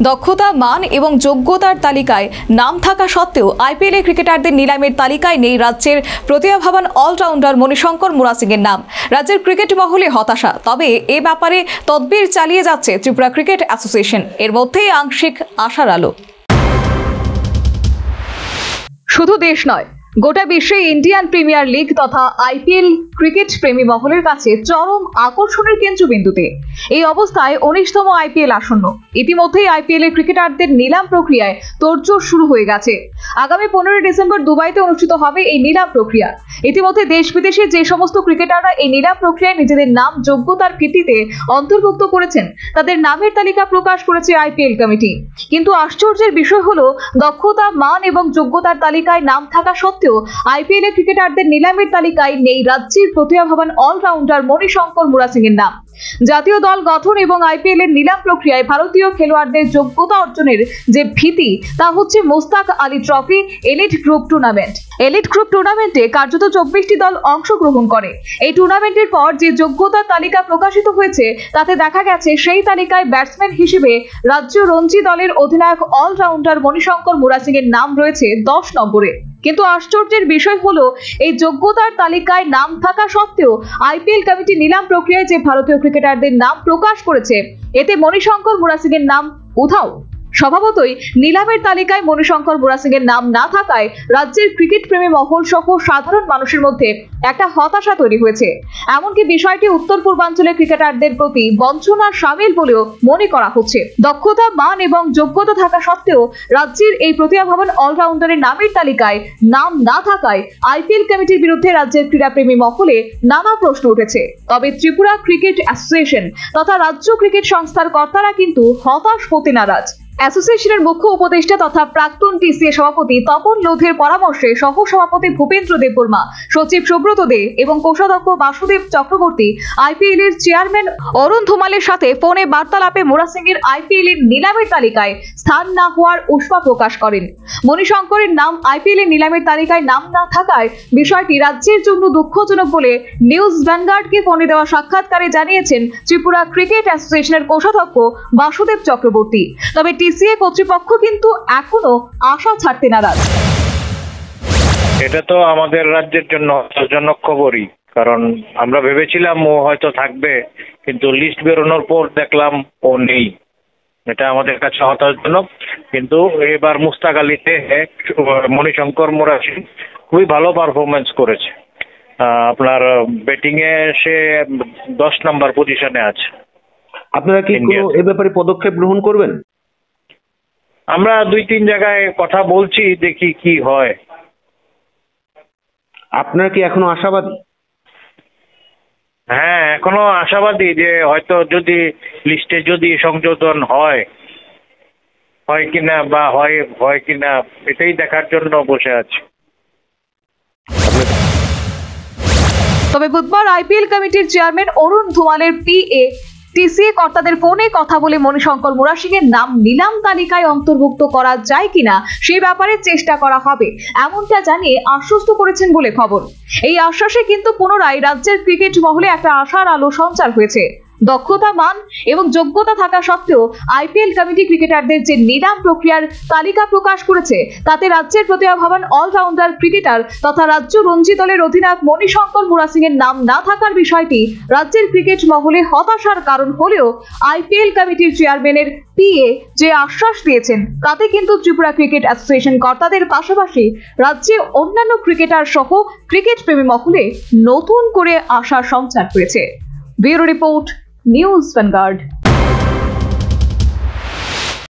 দক্ষতা, মান এবং যোগ্যতার তালিকায় নাম থাকা সত্ত্বেও আইপিএলে ক্রিকেটারদের নিলামের তালিকায় নেই রাজ্যের প্রতিভাবান অলরাউন্ডার মণিশঙ্কর মুরা সিংয়ের নাম। রাজ্যের ক্রিকেট মহলে হতাশা, তবে এ ব্যাপারে তদবির চালিয়ে যাচ্ছে ত্রিপুরা ক্রিকেট অ্যাসোসিয়েশন। এর মধ্যেই আংশিক আশার আলো। শুধু দেশ নয়, গোটা বিশ্বে ইন্ডিয়ান প্রিমিয়ার লিগ তথা আইপিএল ক্রিকেট প্রেমী মহলের কাছে চরম আকর্ষণের কেন্দ্রবিন্দুতে। এই অবস্থায় 19তম আইপিএল আসন্ন। ইতিমধ্যেই আইপিএল এর ক্রিকেটারদের নিলাম প্রক্রিয়ায় তোড়জোড় শুরু হয়ে গেছে। আগামী 15 ডিসেম্বর দুবাইতে অনুষ্ঠিত হবে এই নিলাম প্রক্রিয়া। ইতিমধ্যে দেশ বিদেশে যে সমস্ত ক্রিকেটাররা এই নিলাম প্রক্রিয়ায় নিজেদের নাম যোগ্যতার ভিত্তিতে অন্তর্ভুক্ত করেছেন, তাদের নামের তালিকা প্রকাশ করেছে আইপিএল কমিটি। কিন্তু আশ্চর্যের বিষয় হলো, দক্ষতা, মান এবং যোগ্যতার তালিকায় নাম থাকা সত্ত্বেও আইপিএল এর ক্রিকেটারদের নিলামের তালিকায় নেই রাজ্যের প্রতিভাবান অলরাউন্ডার মণিশঙ্কর মুরা সিংয়ের নাম। জাতীয় দল গঠন এবং আইপিএল এর নিলাম প্রক্রিয়ায় ভারতীয় খেলোয়াড়দের যোগ্যতা অর্জনের যে ভীতি, তা হচ্ছে Mushtaq Ali trophy elite group tournament. Elite group টুর্নামেন্টে কার্যত 24টি দল অংশগ্রহণ করে। এই টুর্নামেন্টের পর যে যোগ্যতার তালিকা প্রকাশিত হয়েছে, তাতে দেখা গেছে সেই তালিকায় ব্যাটসম্যান হিসেবে রাজ্য রঞ্জি দলের অধিনায়ক অলরাউন্ডার মণিশঙ্কর মুরা সিংয়ের নাম রয়েছে 10 নম্বরে। কিন্তু আশ্চর্যের বিষয় হলো, এই যোগ্যতার তালিকায় নাম থাকা সত্ত্বেও আইপিএল কমিটি নিলাম প্রক্রিয়ায় যে ভারতীয় ক্রিকেটারদের নাম প্রকাশ করেছে, এতে মণিশঙ্কর মুরা সিংয়ের নাম উধাও। স্বভাবতই নিলামের তালিকায় মণিশঙ্কর মুরা সিংয়ের নাম না থাকায় রাজ্যের ক্রিকেট প্রেমী মহল সহ সাধারণ মানুষের মধ্যে একটা হতাশা তৈরি হয়েছে। এমনকি বিষয়টি উত্তর পূর্বাঞ্চলের ক্রিকেটারদের প্রতি বঞ্চনার শামিল বলেও মনে করা হচ্ছে। দক্ষতা, মান এবং যোগ্যতা থাকা সত্ত্বেও রাজ্যের এই প্রতিভাবান অলরাউন্ডারের নামের তালিকায় নাম না থাকায় আইপিএল কমিটির বিরুদ্ধে রাজ্যের ক্রীড়াপ্রেমী মহলে নানা প্রশ্ন উঠেছে। তবে ত্রিপুরা ক্রিকেট অ্যাসোসিয়েশন তথা রাজ্য ক্রিকেট সংস্থার কর্তারা কিন্তু হতাশ হতে নারাজ। অ্যাসোসিয়েশনের মুখ্য উপদেষ্টা তথা প্রাক্তন টিসিএ সভাপতি তপন লোধের পরামর্শে সহ সভাপতি ভূপেন্দ্র দেববর্মা, সচিব সুব্রত দে এবং কোষাধ্যক্ষ বাসুদেব চক্রবর্তী আইপিএল এর চেয়ারম্যান অরুণ ধুমালের সাথে ফোনে বার্তালাপে মুরা সিংয়ের আইপিএল এর নিলামের তালিকায় স্থান না হওয়ার উষ্মা প্রকাশ করেন। মণিশঙ্করের নাম আইপিএল এর নিলামের তালিকায় নাম না থাকায় বিষয়টি রাজ্যের জন্য দুঃখজনক বলে নিউজ ভ্যানগার্ডকে ফোনে দেওয়া সাক্ষাৎকারে জানিয়েছেন ত্রিপুরা ক্রিকেট অ্যাসোসিয়েশনের কোষাধ্যক্ষ বাসুদেব চক্রবর্তী। তবে টিসিএ কর্তৃপক্ষ কিন্তু এখনো আশা ছাড়তে নারাজ। এটা তো আমাদের রাজ্যের জন্য হতাশাজনক খবরই, কারণ আমরা ভেবেছিলাম ও হয়তো থাকবে, কিন্তু লিস্ট বেরোনোর পর দেখলাম ও নেই। এটা আমাদের কাছে হতাশাজনক। কিন্তু এবার মুস্তাক আলীতে মণিশঙ্কর মুরা সিং খুবই ভালো পারফরমেন্স করেছে। আপনার ব্যাটিং এ সে 10 নম্বর পজিশনে আছে। আপনারা কি এ ব্যাপারে পদক্ষেপ গ্রহণ করবেন? আমরা 2-3 জায়গায় কথা বলছি, দেখি কি হয়। আপনারা কি এখনো আশাবাদী? হ্যাঁ, এখনো আশাবাদী যে হয়তো যদি লিস্টে যদি সংযোজন হয় কিনা বা হয় কিনা, এটাই দেখার জন্য বসে আছি। তবে বুধবার আইপিএল কমিটির চেয়ারম্যান অরুণ ধুমালের পিএ টিসিএ কর্তাদের ফোনে কথা বলে মণিশঙ্কর মুরা সিংয়ের নাম নিলাম তালিকায় অন্তর্ভুক্ত করা যায় কিনা সেই ব্যাপারে চেষ্টা করা হবে, এমনটা জানিয়ে আশ্বস্ত করেছেন বলে খবর। এই আশ্বাসে কিন্তু পুনরায় রাজ্যের ক্রিকেট মহলে একটা আশার আলো সঞ্চার হয়েছে। দক্ষতা, মান এবং যোগ্যতা থাকা সত্ত্বেও আইপিএল কমিটি ক্রিকেটারদের যে নিলাম প্রক্রিয়ার তালিকা প্রকাশ করেছে, তাতে রাজ্যের প্রতিভাবান অলরাউন্ডার ক্রিকেটার তথা রাজ্য রঞ্জি দলের অধিনায়ক মণিশঙ্কর মুরা সিংয়ের নাম না থাকার বিষয়টি রাজ্যের ক্রিকেট মহলে হতাশার কারণ হলেও আইপিএল কমিটির চেয়ারম্যানের পিএ যে আশ্বাস দিয়েছেন, তাতে কিন্তু ত্রিপুরা ক্রিকেট অ্যাসোসিয়েশন কর্তাদের পাশাপাশি রাজ্যে অন্যান্য ক্রিকেটার সহ ক্রিকেট প্রেমী মহলে নতুন করে আশার সঞ্চার হয়েছে। Bureau report, news vanguard.